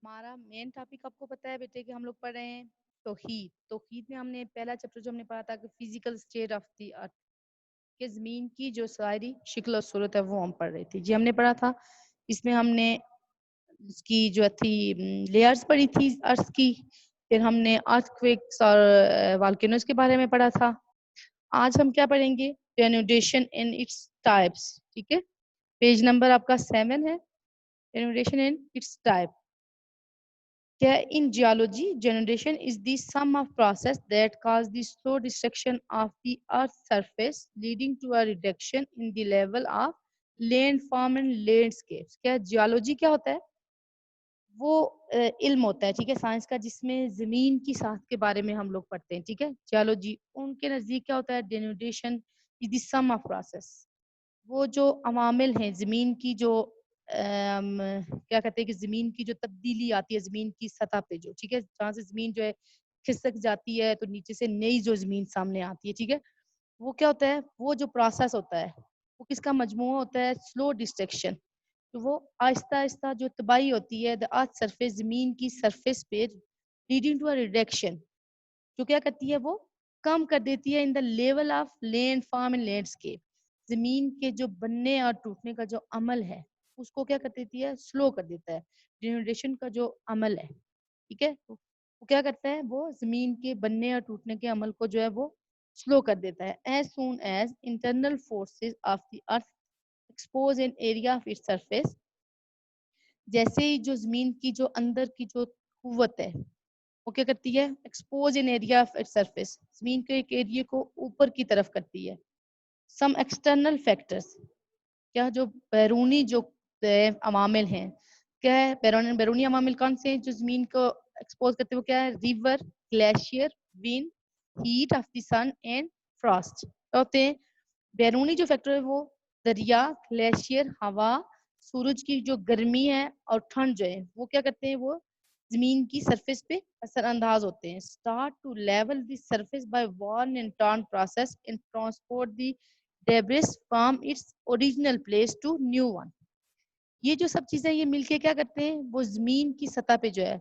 हमारा main topic आपको पता है बेटे कि हम लोग पढ़ रहे हैं तौहीद में हमने पहला चैप्टर जो हमने पढ़ा था कि फिजिकल स्टेट ऑफ द अर्थ के जमीन की जो सारी शक्ल और सूरत है वो हम पढ़ रहे थे जी हमने पढ़ा था। इसमें हमने उसकी जो थी लेयर्स पढ़ी थी अर्थ की। फिर हमने अर्थक्वेक्स और वॉल्केनोज के बारे में पढ़ा था। आज हम क्या पढ़ेंगे? Denudation in its types. ठीक है, पेज नंबर आपका 7 है। डेनुडेशन इन इट्स टाइप क्या in geology, generation is the sum of process that cause the slow destruction of the earth's surface, leading to a reduction in the level of landform and landscapes। क्या geology क्या होता है? वो इल्म होता है, ठीक है, साइंस का, जिसमें जमीन की साख के बारे में हम लोग पढ़ते हैं। ठीक है, जियोलॉजी उनके नजदीक क्या होता है? Denudation is the sum of process. वो जो अवामिल हैं जमीन की, जो क्या कहते हैं कि जमीन की जो तब्दीली आती है जमीन की सतह पे, जो ठीक है, जहाँ से जमीन जो है खिसक जाती है तो नीचे से नई जो जमीन सामने आती है, ठीक है, वो क्या होता है? वो जो प्रोसेस होता है वो किसका मजमूआ होता है? Slow destruction. तो वो आहिस्ता आहिस्ता जो तबाही होती है द अर्थ सरफेस, जमीन की सरफेस पे, लीडिंग टू अ रिडक्शन, जो क्या करती है? वो कम कर देती है in the level of land form and landscape. जमीन के जो बनने और टूटने का जो अमल है उसको क्या कर देती है? स्लो कर देता है। डिनोडेशन का जो अमल है, ठीक है, वो क्या करता है? वो जमीन के बनने और टूटने के अमल को जो है वो स्लो कर देता है। As soon as internal forces of the earth expose an area of its surface, जैसे ही जो जमीन की जो अंदर की जो कुव्वत है वो क्या करती है? Expose in area of its surface, जमीन के एक एरिया को ऊपर की तरफ करती है। सम एक्सटर्नल फैक्टर्स, क्या जो बैरूनी जो अवामिल हैं, क्या है? बैरूनी अवामिल कौन से हैं जो जमीन को एक्सपोज करते हैं? वो क्या है? River, glacier, wind, heat of the sun and frost. क्या होते हैं बैरूनी जो फैक्टर है? वो दरिया, ग्लेशियर, हवा, सूरज की जो गर्मी है और ठंड जो है वो क्या करते हैं? वो जमीन की सरफेस पे असरअंदाज होते हैं। Start to level the surface by worn and turn process and transport the debris from its original place to new one. ये जो सब चीजें ये मिलके क्या करते हैं? वो जमीन की सतह पे जो है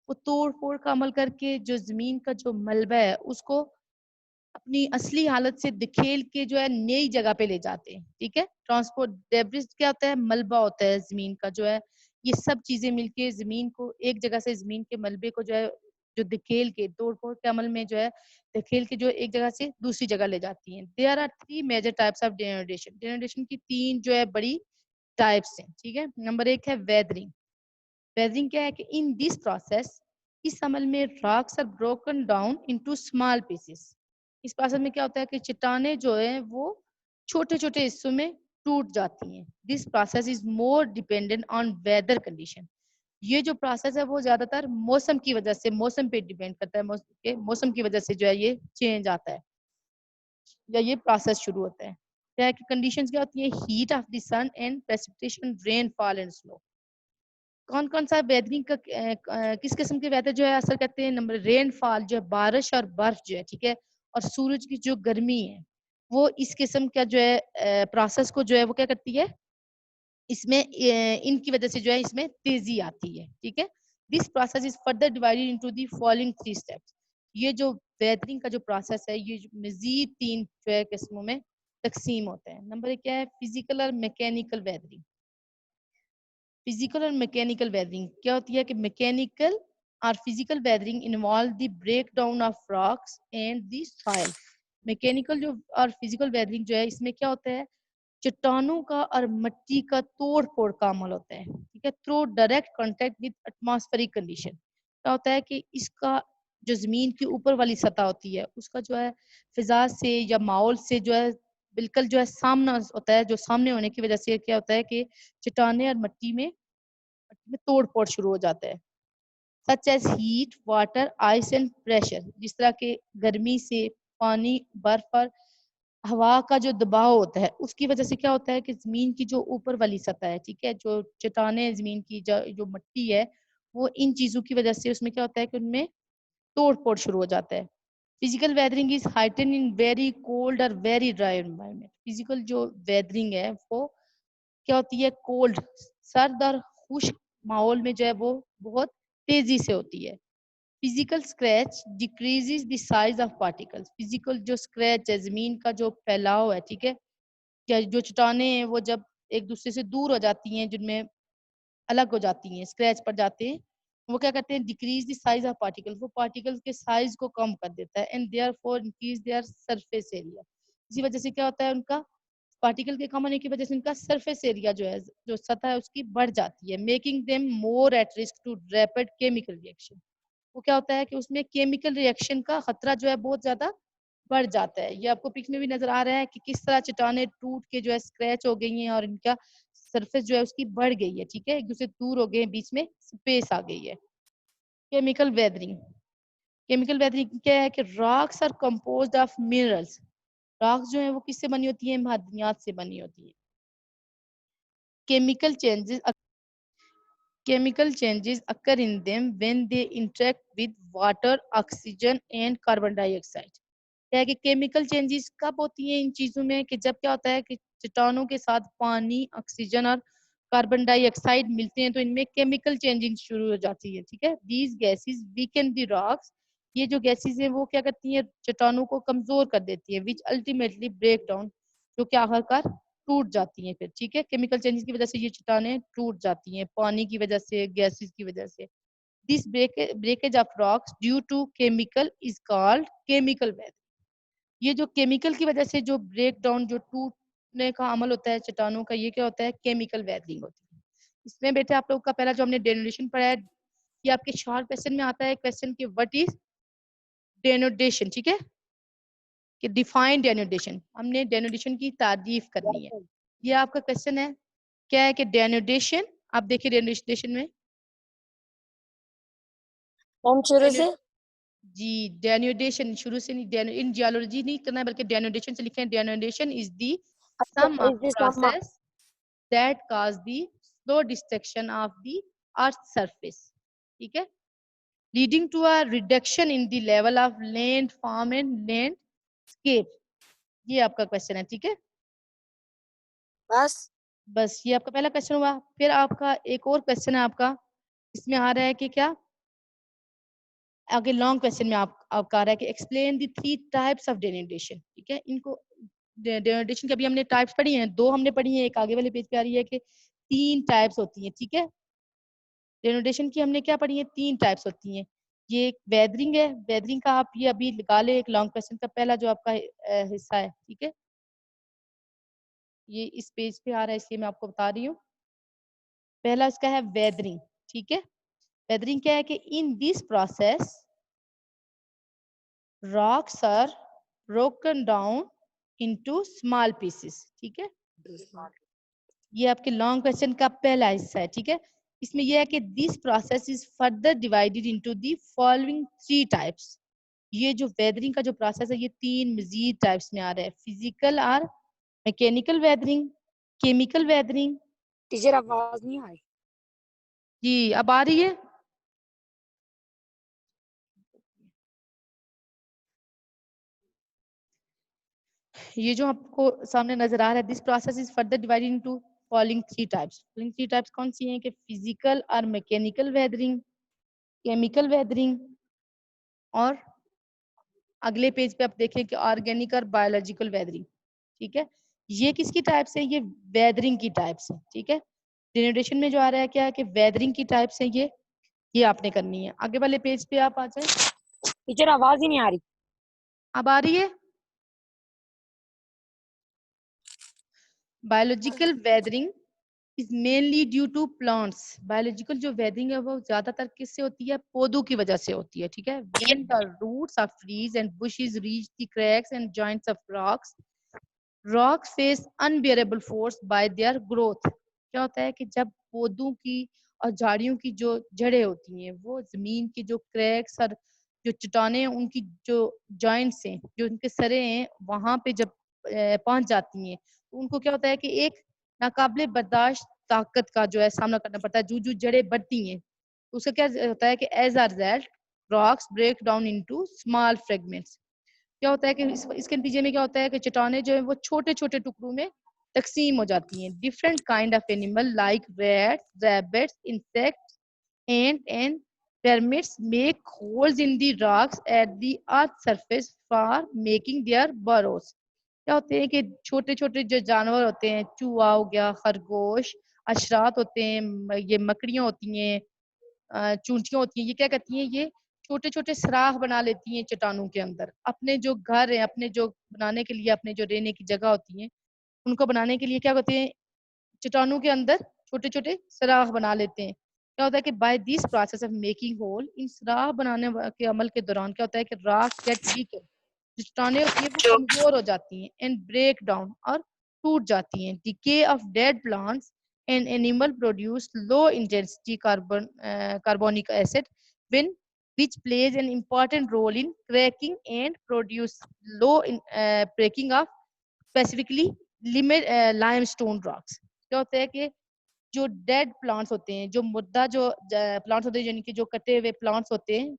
वो तोड़ फोड़ का अमल करके जो जमीन का जो मलबा है उसको अपनी असली हालत से दिखेल के जो है नई जगह पे ले जाते हैं। ठीक है, ट्रांसपोर्ट डेब्रिस क्या होता है? मलबा होता है जमीन का जो है। ये सब चीजें मिलके जमीन को एक जगह से, जमीन के मलबे को जो है जो दिखेल के तोड़ फोड़ के अमल में जो है दिखेल के जो एक जगह से दूसरी जगह ले जाती हैं। There are 3 major types of denudation. Denudation की 3 जो है बड़ी टाइप्स हैं। ठीक है, नंबर 1 है वेदरिंग। वेदरिंग क्या है कि इन दिस प्रोसेस, इस अमल में rocks are broken down into small pieces. इस प्रोसेस में क्या होता है कि चट्टाने जो है वो छोटे छोटे हिस्सों में टूट जाती हैं। This process is more dependent on whether condition. ये जो प्रोसेस है वो ज्यादातर मौसम की वजह से, मौसम पे डिपेंड करता है। मौसम की वजह से जो है ये चेंज आता है या ये प्रोसेस शुरू होता है। क्या है कि कंडीशंस क्या होती है? Heat of the sun and precipitation, rainfall and snow. कौन कौन सा वेदरिंग का किस किस्म के वेदर जो है असर करते हैं? नंबर रेनफॉल जो है, बारिश और बर्फ जो है, ठीक है, और सूरज की जो गर्मी है वो इस किस्म का जो है प्रोसेस को जो है वो क्या करती है? इसमें इनकी वजह से जो है इसमें तेजी आती है। ठीक है, this process is further divided into the following 3 steps. ये जो वेदरिंग का जो प्रोसेस है ये मजीद 3 जो है किस्मों में तकसीम होता है। नंबर 1 क्या है? फिजिकल और मैकेनिकल वेदरिंग। फिजिकल और मैकेनिकल वेदरिंग क्या होती है कि मैकेनिकल और physical weathering involve the break down of rocks and the soil. Mechanical जो और फिजिकल वेदरिंग जो है इसमें क्या होता है? चट्टानों का और मिट्टी का तोड़ फोड़ का अमल होता है। ठीक है, through direct contact with atmospheric condition. क्या होता है कि इसका जो जमीन की ऊपर वाली सतह होती है उसका जो है फिजा से या माहौल से जो है बिल्कुल जो है सामना होता है। जो सामने होने की वजह से क्या होता है कि चट्टाने और मिट्टी में तोड़ फोड़ शुरू हो जाता है। Such as heat, water, ice and pressure. जिस तरह के गर्मी से पानी, बर्फ और हवा का जो दबाव होता है उसकी वजह से क्या होता है कि जमीन की जो ऊपर वाली सतह है, ठीक है, जो चट्टाने जमीन की जो मिट्टी है वो इन चीजों की वजह से उसमें क्या होता है कि उनमें तोड़ फोड़ शुरू हो जाता है। Physical weathering is heighten in very cold और वेरी ड्राई एनवायरनमेंट। फिजिकल जो वेदरिंग है वो क्या होती है? कोल्ड, सर्द और खुश्क माहौल में जो है वो बहुत तेजी से होती है। Physical scratch decreases the size of particles. Physical जो स्क्रैच है, जमीन का जो फैलाव है, ठीक है, क्या जो चट्टाने हैं वो जब एक दूसरे से दूर हो जाती हैं, जिनमें अलग हो जाती हैं, स्क्रैच पड़ जाते हैं, वो क्या करते हैं, decrease the size of particles, वो पार्टिकल्स के साइज को कम कर देता है, and therefore increase their surface area. इसी वजह से क्या होता है, उनका पार्टिकल के कम होने की वजह से उनका सरफेस एरिया जो है, जो सतह है उसकी बढ़ जाती है, making them more at risk to rapid chemical reaction. वो क्या होता है कि उसमें केमिकल रिएक्शन का खतरा जो है बहुत ज्यादा बढ़ जाता है। ये आपको पिक में भी नजर आ रहा है कि किस तरह चट्टाने टूट के जो है स्क्रैच हो गई हैं और इनका सरफेस जो है उसकी बढ़ गई है, ठीक है, एक दूसरे दूर हो गए हैं, बीच में स्पेस आ गई है। Chemical weathering. केमिकल वेदरिंग क्या है कि rocks are composed of minerals. Rocks जो है वो किससे बनी होती है, मादनियात से बनी होती है। Chemical changes chemical changes occur in them when they interact with water, oxygen and carbon dioxide. क्या है कि केमिकल चेंजेस कब होती हैं इन चीजों में, कि जब क्या होता है कि कीटाणु के साथ पानी, ऑक्सीजन और कार्बन डाइऑक्साइड मिलते हैं तो इनमें केमिकल चेंजिंग शुरू हो जाती है, ठीक है। These gases weaken the rocks. ये जो गैसेस हैं वो क्या करती हैं, चट्टानों को कमजोर कर देती है, विच अल्टीमेटली ब्रेक डाउन, जो कि आखिरकार टूट जाती हैं फिर, ठीक है। केमिकल चेंजेस की वजह से ये चट्टानें टूट जाती हैं, पानी की वजह से, गैसेस की वजह से। This breakage of rocks due to chemical is called chemical weathering. ये जो केमिकल की वजह से जो ब्रेक डाउन, जो टूटने का अमल होता है चट्टानों का, ये क्या होता है, केमिकल वेदरिंग होती है। इसमें बेटे आप लोग का पहला जो हमने डेनोडेशन पढ़ा है, ये आपके शॉर्ट क्वेश्चन में आता है, क्वेश्चन के व्हाट इज डेनोडेशन, ठीक है, कि डिफाइन डेनोडेशन, हमने डेनोडेशन की तारीफ करनी है। ये आपका क्वेश्चन है, क्या है कि डेनोडेशन, आप देखिए डेनोडेशन में हम शुरू से जी, डेनोडेशन शुरू से नहीं, इन जियोलॉजी नहीं करना है, बल्कि डेनोडेशन से लिखें। Denudation is the sum of is this process that cause the slow destruction of the earth's surface, ठीक है, leading to a reduction in the level of land form and landscape। ये आपका क्वेश्चन है, ठीक है। बस ये आपका पहला क्वेश्चन हुआ। फिर आपका एक और क्वेश्चन है आपका, इसमें आ रहा है कि क्या, आगे लॉन्ग क्वेश्चन में आपका आ रहा है कि explain the 3 types of denudation, ठीक है। इनको डेनोडेशन की अभी हमने टाइप्स पढ़ी हैं, 2 हमने पढ़ी हैं, एक आगे वाले पेज पे आ रही है कि 3 टाइप्स होती हैं, ठीक है। डेनोडेशन की हमने क्या पढ़ी है, 3 टाइप्स होती हैं। ये एक वेदरिंग है, वेदरिंग का आप ये अभी निकाले एक लॉन्ग क्वेश्चन का पहला जो आपका हिस्सा है, ठीक है, ये इस पेज पे आ रहा है इसलिए मैं आपको बता रही हूँ। पहला इसका है वेदरिंग, ठीक है। वेदरिंग क्या है कि in this process rocks are broken down into small pieces, ठीक है। ये आपके लॉन्ग क्वेश्चन का पहला हिस्सा है, ठीक है। इसमें यह है कि this process is further divided into the following 3 types. ये जो वेदरिंग का जो प्रोसेस है ये 3 मजीद टाइप्स में आ रहा है, फिजिकल और mechanical weathering, chemical weathering. Teacher आवाज नहीं आ रही। जी अब आ रही है। ये जो आपको सामने नजर आ रहा है, this process is further divided into following 3 types. Following 3 types कौन सी हैं, कि फिजिकल और मैकेनिकल वेदरिंग, केमिकल वेदरिंग, और अगले पेज पे आप देखें कि ऑर्गेनिक और बायोलॉजिकल वेदरिंग, ठीक है। ये किसकी टाइप से, ये वेदरिंग की टाइप से, ठीक है। डेनोडेशन में जो आ रहा है क्या है कि वेदरिंग की टाइप से, ये आपने करनी है। आगे वाले पेज पे आप आ जाए। टीचर आवाज ही नहीं आ रही। अब आ रही है। Biological weathering is mainly due to plants. Biological जो वेदरिंग है वो ज्यादातर किससे होती है, पौधों की वजह से होती है, ठीक है। When the roots of trees and bushes reach the cracks and joints of rocks face unbearable force by their growth. क्या होता है कि जब पौधों की और झाड़ियों की जो जड़ें होती हैं वो जमीन के जो क्रैक्स और जो चट्टाने हैं उनकी जो जॉइंट्स हैं, जो उनके सरे हैं, वहां पे जब पहुंच जाती हैं तो उनको क्या होता है कि एक नाकाबिले बर्दाश्त ताकत का जो है सामना करना पड़ता है। जो जो जड़ें बढ़ती हैं तो उसका क्या होता है कि as a result rocks break down into small fragments. क्या होता है कि इसके नतीजे में क्या होता है कि चट्टाने जो है वो छोटे छोटे टुकड़ों में तकसीम हो जाती हैं। Different kind of animal like rats, rabbits, insects, ant and Pyramids make holes in the rocks at the earth surface for making their burrows. क्या होते हैं कि छोटे छोटे जो जानवर होते हैं, चूहा हो गया, खरगोश, अशरात होते हैं, ये मकड़ियां होती हैं, चूंटियां होती हैं, ये क्या करती हैं, ये छोटे छोटे सराख बना लेती हैं चट्टानों के अंदर, अपने जो घर है, अपने जो बनाने के लिए, अपने जो रहने की जगह होती है, उनको बनाने के लिए क्या करते हैं, चट्टानों के अंदर छोटे छोटे सराख बना लेते हैं। क्या होता है कि by this process of making hole, इन सराख बनाने के अमल के दौरान क्या होता है कि रॉक्स गेट वीकर, जो चट्टानें होती है वो कमजोर हो जाती हैं, एंड ब्रेक डाउन, और टूट जाती हैं। Decay of dead plants and animal produce low intensity carbonic acid when which plays an important role in cracking and produce low in breaking of specifically limit limestone rocks। क्या होता है कि जो dead plants होते हैं, जो मुर्दा जो प्लांट्स होते हैं, यानी कि जो कटे हुए प्लांट्स होते हैं,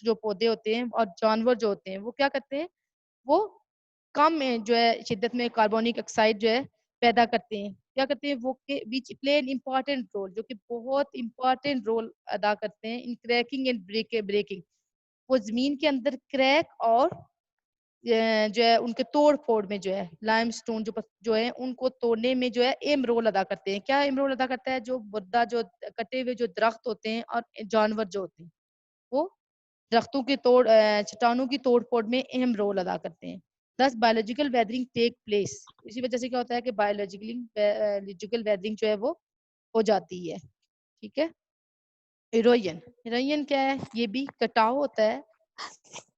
जो पौधे होते हैं और जानवर जो होते हैं, वो क्या करते हैं, वो कम जो है शिद्दत में कार्बोनिक ऑक्साइड जो है पैदा करते हैं। क्या करते हैं वो, के which play an important role, जो कि बहुत इंपॉर्टेंट रोल अदा करते हैं इन क्रैकिंग एंड ब्रेकिंग। वो जमीन के अंदर क्रैक और जो है उनके तोड़ फोड़ में जो है लाइमस्टोन जो है उनको तोड़ने में जो है अहम रोल अदा करते हैं। क्या अहम रोल अदा करता है, जो मुर्दा जो कटे हुए जो दरख्त होते हैं और जानवर जो होते हैं, वो दरख्तों के चट्टानों की तोड़ फोड़ में अहम रोल अदा करते हैं। दस बायोलॉजिकल वेदरिंग टेक प्लेस, इसी वजह से क्या होता है कि बायोलॉजिकल वेदरिंग जो है वो हो जाती है। ठीक है। इरोजन, इरोजन क्या है, ये भी कटाव होता है।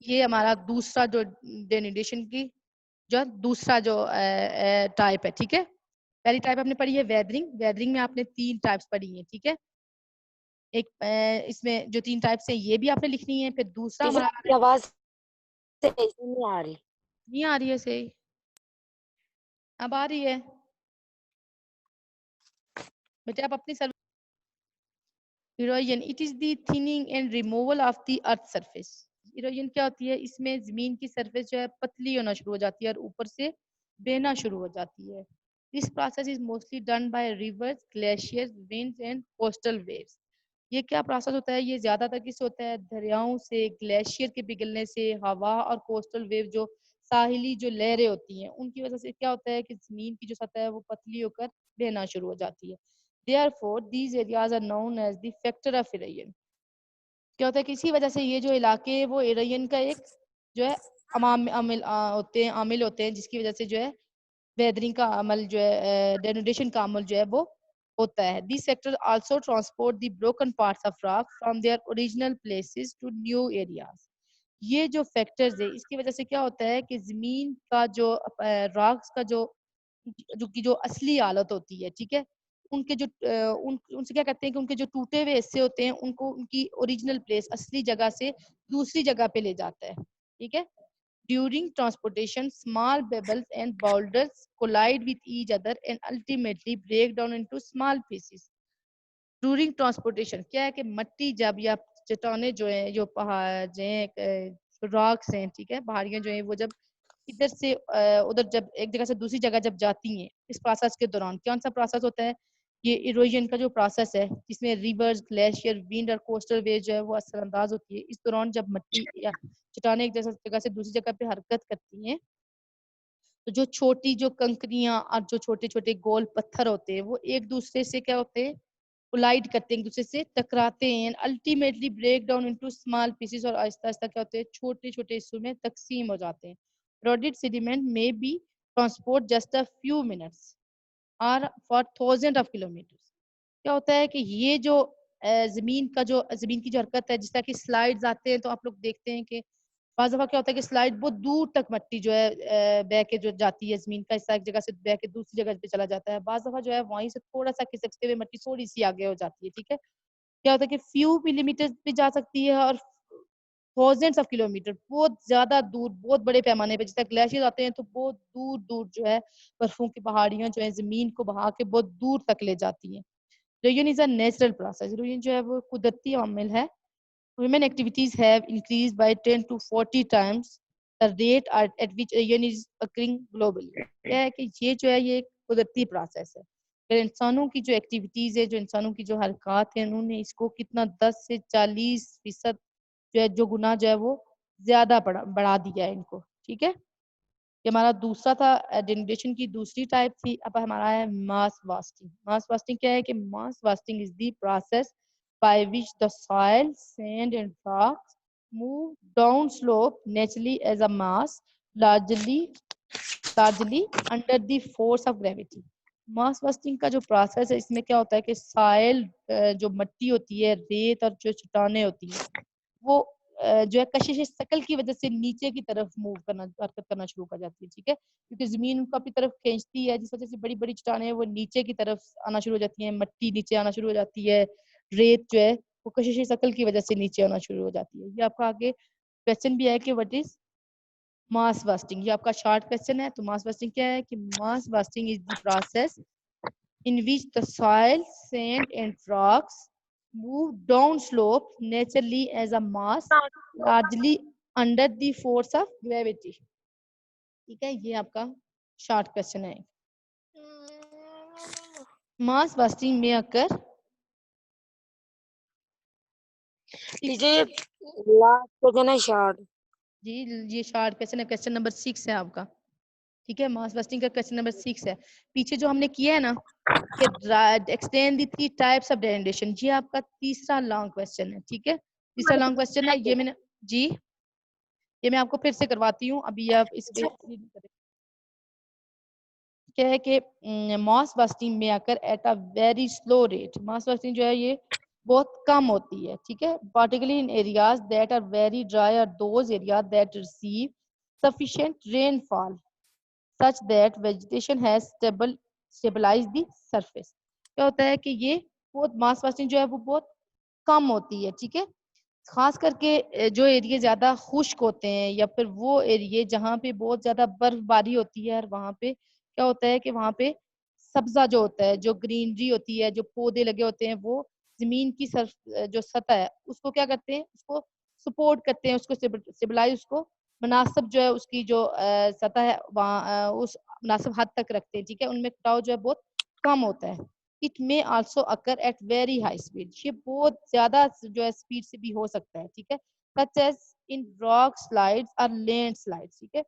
ये हमारा दूसरा जो डेनिडेशन की जो दूसरा जो टाइप है। ठीक है। पहली टाइप आपने पढ़ी है वेदरिंग, वेदरिंग में आपने 3 टाइप्स पढ़ी है। ठीक है। एक इसमें जो 3 टाइप्स हैं ये भी आपने लिखनी है। फिर दूसरा टीचर हमारा आपकी आवाज सही से नहीं आ रही। नहीं आ रही है सही, अब आ रही है बेटे, आप अपनी erosion, it is the thinning and removal of the earth surface. Erosion क्या होती है, इसमें जमीन की सरफेस जो है पतली होना शुरू हो जाती है और ऊपर से बहना शुरू हो जाती है। This process is mostly done by reverse, glaciers, winds and coastal waves. ये क्या प्रोसेस होता है, ये ज्यादातर किससे होता है, दरियाओं से, ग्लेशियर के पिघलने से, हवा और कोस्टल वेव जो साहिली जो लहरें होती हैं उनकी वजह से क्या होता है कि जमीन की जो सतह है वो पतली होकर बहना शुरू हो जाती है। Therefore, these areas are known as the factor of erosion। क्या होता है कि इसी वजह से ये जो इलाके हैं वो erosion का एक जो है आमिल होते हैं, जिसकी वजह से जो है वेदरिंग का अमल जो है, डेनुडेशन का अमल जो है वो होता है। These sectors also transport the broken parts of rock from their original places to new areas। ये जो फैक्टर्स है इसकी वजह से क्या होता है कि जमीन का जो रॉक्स का जो जो की जो असली हालत होती है, ठीक है, उनके जो उनसे क्या कहते हैं कि उनके जो टूटे हुए हिस्से होते हैं उनको उनकी ओरिजिनल प्लेस, असली जगह से दूसरी जगह पे ले जाता है। ठीक है। During transportation small pebbles and boulders collide with each other and ultimately break down into small pieces. During transportation क्या है कि मट्टी जब या चट्टाने जो है, जो पहाड़ जो है, रॉक्स हैं, ठीक है, पहाड़ियां जो है वो जब इधर से उधर जब एक जगह से दूसरी जगह जब जाती हैं, इस प्रोसेस के दौरान कौन सा प्रोसेस होता है, ये इरोजन का जो प्रोसेस है जिसमें रिवर्स, ग्लेशियर, विंड और कोस्टल वेव जो है वो असरअंदाज होती है। इस दौरान जब मट्टी या चट्टाने एक जगह से दूसरी जगह पे हरकत करती हैं, तो जो छोटी जो कंकरियां और जो छोटे छोटे गोल पत्थर होते हैं वो एक दूसरे से क्या होते हैं, कोलाइड करते हैं, एक दूसरे से टकराते हैं, ultimately break down into small pieces, और आहिस्ता आहिस्ता क्या होते हैं, छोटे छोटे हिस्सों में तकसीम हो जाते हैं। Rodid sediment may be transport just a few minutes or for thousands of kilometers। क्या होता है कि ये जो जमीन की जो हरकत है, जिस तरह की स्लाइड्स आते हैं तो आप लोग देखते हैं कि बाज़ दफा क्या होता है कि स्लाइड बहुत दूर तक मट्टी जो है बह के जो जाती है, जमीन का हिस्सा एक जगह से बह के दूसरी जगह पे चला जाता है। बाज़ दफा जो है वहीं से थोड़ा सा खिसकते हुए मट्टी थोड़ी सी आगे हो जाती है। ठीक है। क्या होता है कि फ्यू मिलीमीटर पे जा सकती है और थाउजेंड्स ऑफ किलोमीटर, बहुत ज्यादा दूर, बहुत बड़े पैमाने पे, जिस तरह ग्लेशियर आते हैं तो बहुत दूर दूर जो है बर्फों की पहाड़ियां जो है जमीन को बहा के बहुत दूर तक ले जाती हैं। Erosion is a natural process. Erosion जो है वो कुदरती अमल है। Human activities have increased by 10 to 40 times the rate at which erosion is occurring globally. क्या है कि ये जो है ये एक कुदरती प्रोसेस है। फिर इंसानों की जो एक्टिविटीज है, जो इंसानों की जो हरकत है, उन्होंने इसको कितना 10 से 40% जो है, जो गुना जो है वो ज्यादा बढ़ा दिया है इनको। ठीक है, ये हमारा दूसरा था, डेनिडेशन की दूसरी टाइप थी। अब हमारा है मास वास्टिंग। मास वास्टिंग क्या है कि mass wasting is the process by which the soil, sand and rocks move down slope naturally as a mass, largely under the force of gravity. Mass wasting का जो process है, इसमें क्या होता है कि सॉइल, जो मिट्टी होती है, रेत और जो चट्टानें होती हैं, वो जो है कशिश शकल की वजह से नीचे की तरफ मूव करना, हरकत करना शुरू कर जाती है। ठीक है, क्योंकि जमीन उनको अपनी तरफ खींचती है, जिस वजह से बड़ी बड़ी चट्टानें वो नीचे की तरफ आना शुरू हो जाती है, मिट्टी नीचे आना शुरू हो जाती है, रेत जो है वो कशिश शकल की वजह से नीचे आना शुरू हो जाती है। ये आपका आगे क्वेश्चन भी है कि व्हाट इज मास वास्टिंग। ये आपका शॉर्ट क्वेश्चन है। तो मास वास्टिंग क्या है कि mass wasting is the process in which the soil, sand, and rocks move down slope naturally as a mass, largely under the force of gravity. ठीक है, ये आपका शॉर्ट क्वेश्चन है। मास वास्टिंग में अकर टीचर लास्ट क्वेश्चन है short. जी, ये शॉर्ट क्वेश्चन है, क्वेश्चन नंबर 6 है आपका। ठीक है, मास वास्टिंग का क्वेश्चन नंबर 6 है। पीछे जो हमने किया है ना कि extend the three types of denudation, ये आपका तीसरा लॉन्ग क्वेश्चन है। ठीक है, तीसरा लॉन्ग क्वेश्चन है ये। मैंने जी, ये मैं आपको फिर से करवाती हूँ, अभी आप इस पे क्या है कि मास बस्टिंग में आकर at a very slow rate, mass wasting जो है ये बहुत कम होती है। ठीक है, particularly in areas that are very dry और those areas that receive sufficient rainfall such that vegetation has stabilise the surface. क्या होता है कि ये बहुत मास बस्टिंग जो है वो बहुत कम होती है। ठीक है, खास करके जो एरिया ज्यादा खुश्क होते हैं या फिर वो एरिया जहाँ पे बहुत ज्यादा बर्फबारी होती है, और वहाँ पे क्या होता है कि वहाँ पे सब्जा जो होता है, जो ग्रीनरी होती है, जो पौधे लगे होते हैं, वो जमीन की जो सतह है उसको क्या करते हैं, उसको सपोर्ट करते हैं, उसको स्टेबलाइज, उसको मुनासिब जो है उसकी जो सतह है वहाँ उस मुनासिब हद तक रखते हैं। ठीक है, उनमें कटाव जो है बहुत कम होता है। It may also occur at very high speed, ये बहुत ज्यादा जो है स्पीड से भी हो सकता है। ठीक है, such as in rock slides और लैंड स्लाइड्स। ठीक है,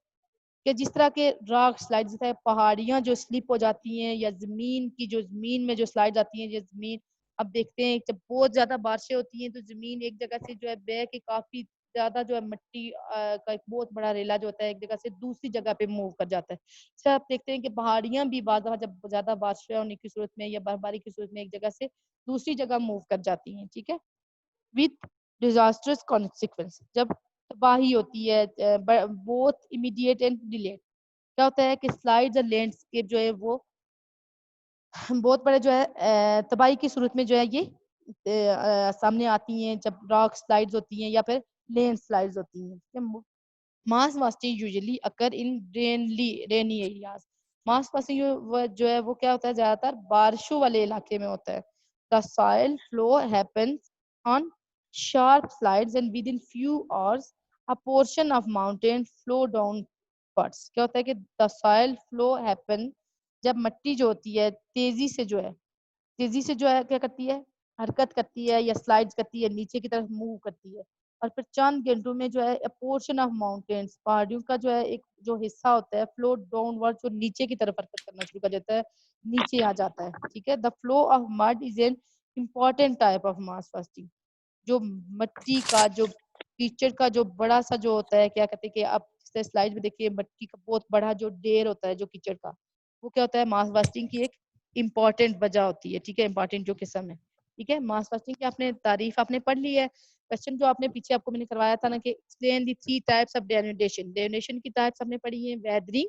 कि जिस तरह के रॉक स्लाइड, जैसे पहाड़ियां जो स्लिप हो जाती हैं, या जमीन की जो जमीन में जो स्लाइड आती हैं, ये जमीन अब देखते हैं जब बहुत ज्यादा बारिशें होती हैं तो जमीन एक जगह से जो है बह के काफी ज्यादा जो है मिट्टी का एक बहुत बड़ा रेला जो होता है एक जगह से दूसरी जगह पे मूव कर जाता है। सर आप देखते हैं कि पहाड़ियां भी बार बार जब ज्यादा बारिश होने की सूरत में या बर्फबारी की सूरत में एक जगह से दूसरी जगह मूव कर जाती हैं। ठीक है, विथ डिजास्टर्स कॉन्सिक्वेंस, जब तबाही होती है बोथ इमीडिएट एंड डिलेड। क्या होता है कि स्लाइड्स और लैंडस्केप जो है वो बहुत बड़े जो है तबाही की सूरत में जो है ये सामने आती हैं जब रॉक स्लाइड्स होती हैं या फिर लैंड स्लाइड्स होती हैं। मास वास्टिंग यूजुअली अकर इन रेनी एरियाज, मास वास्टिंग जो है वो क्या होता है, ज्यादातर बारिशों वाले इलाके में होता है। The soil flow happens on sharp slides and with in few hours a portion of mountain flow down birds. क्या होता है कि द सॉइल फ्लो हैपन, जब मिट्टी जो होती है तेजी से जो है क्या करती है, हरकत करती है या स्लाइड्स करती है, नीचे की तरफ मूव करती है, और फिर चंद घंटों में जो है पोर्शन ऑफ माउंटेन्स, पहाड़ियों का जो है एक जो हिस्सा होता है फ्लो डाउनवर्ड, जो नीचे की तरफ हरकत करना शुरू कर देता है, नीचे आ जाता है। ठीक है, the flow of mud is an important type of mass fasting. जो मिट्टी का जो कीचड़ का जो बड़ा सा जो होता है, क्या कहते हैं कि आप स्लाइड में देखिए मिट्टी का बहुत बड़ा जो ढेर होता है जो कीचड़ का, वो क्या होता है मास फास्टिंग की एक इम्पॉर्टेंट वजह होती है। ठीक है, इम्पॉर्टेंट जो किस्म है। ठीक है, मास फास्टिंग की आपने तारीफ आपने पढ़ ली है। क्वेश्चन जो आपने पीछे आपको मैंने करवाया था ना कि explain the three types of denudation, denudation की टाइप्स आपने पढ़ी है, weathering,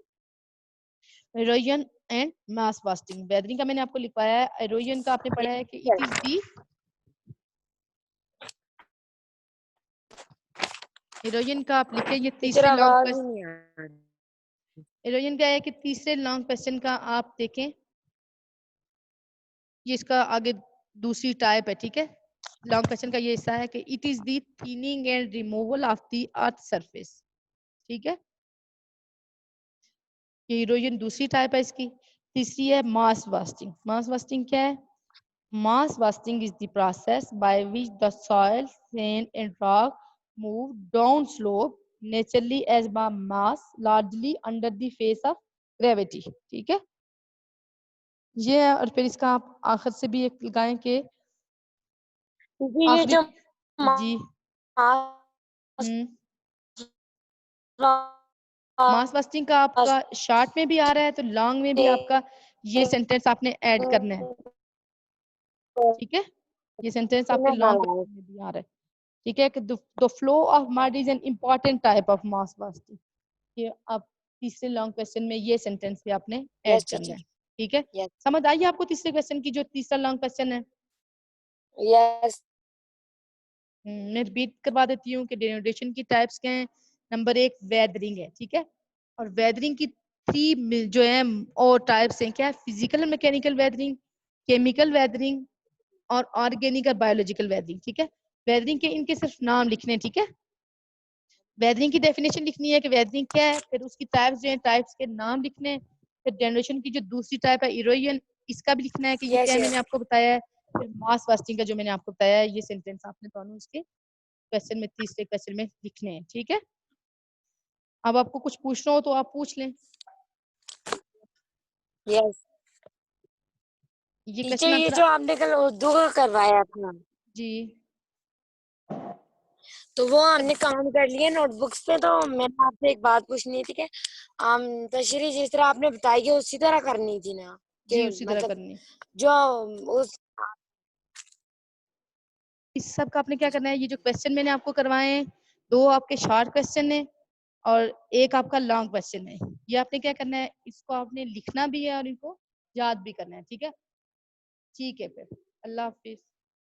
erosion and mass wasting. Weathering का मैंने आपको लिखवाया है, एरोजन का आपने पढ़ा है कि इट इज दी, एरोजन का आप लिखे ये टीचर तीसरे लॉन्ग आवाज ही क्वेश्चन, नहीं आ रही। एरोजन क्या है कि तीसरे लॉन्ग क्वेश्चन का आप देखें, ये इसका आगे दूसरी टाइप है। ठीक है, लॉन्ग क्वेश्चन का ये हिस्सा है कि it is the thinning and removal of the earth surface. ठीक है, ये इरोजन दूसरी टाइप है इसकी। तीसरी है मास वास्टिंग। मास वास्टिंग क्या है? Mass wasting is the process by which the soil, sand, and rock move down slope naturally as mass, largely under the face of gravity। ठीक है, ये है। और फिर इसका आप आखिर से भी एक लगाएं कि टीचर ये आखिरी। जो जी। मास हम्म। मास वास्टिंग का आपका शॉर्ट में भी आ रहा है तो लॉन्ग में भी आपका ये सेंटेंस आपने ऐड करना है। ठीक है, ये सेंटेंस आपके लॉन्ग क्वेश्चन में भी आ रहा है। ठीक है, कि the flow of mud is an important type of mass wasting. ये आप तीसरे लॉन्ग क्वेश्चन में ये सेंटेंस भी आपने ऐड यस करना टीचर, है। ठीक है, यस समझ आई आपको तीसरे क्वेश्चन की, जो तीसरा लॉन्ग क्वेश्चन है? यस मैं रिपीट करवा देती हूँ कि डेनोटेशन की टाइप्स क्या हैं। नंबर एक वेदरिंग है। ठीक है, और वेदरिंग की थ्री जो है और टाइप्स हैं, क्या है? फिजिकल और मैकेनिकल वेदरिंग, केमिकल वेदरिंग, और ऑर्गेनिक और बायोलॉजिकल वेदरिंग। ठीक है, वेदरिंग के इनके सिर्फ नाम लिखने हैं। ठीक है, वेदरिंग की डेफिनेशन लिखनी है कि वेदरिंग क्या है, फिर उसकी टाइप्स जो है टाइप्स के नाम लिखने हैं, फिर जनरेशन की जो दूसरी टाइप है इरोजन, इसका भी लिखना है कि ये क्या यस है, मैंने यस आपको बताया है। फिर मास वास्टिंग का जो मैंने आपको बताया है, ये सेंटेंस आपने दोनों इसके क्वेश्चन में, तीसरे क्वेश्चन में लिखने हैं। ठीक है, अब आपको कुछ पूछना हो तो आप पूछ लें। यस ये टीचर, क्वेश्चन ये आंसर। जो आपने कल उर्दू का करवाया था जी। तो वो हमने काम कर लिया नोटबुक्स पे। तो मैंने आपसे एक बात पूछनी थी कि तशरीह जिस तरह आपने बताई है उसी तरह करनी थी ना, जी, कि उसी तरह मतलब करनी। जो उस इस सब का आपने क्या करना है, ये जो क्वेश्चन मैंने आपको करवाए हैं, दो आपके शॉर्ट क्वेश्चन है और एक आपका लॉन्ग क्वेश्चन है। ये आपने क्या करना है, इसको आपने लिखना भी है और इनको याद भी करना है। ठीक है, ठीक है, फिर अल्लाह हाफिज।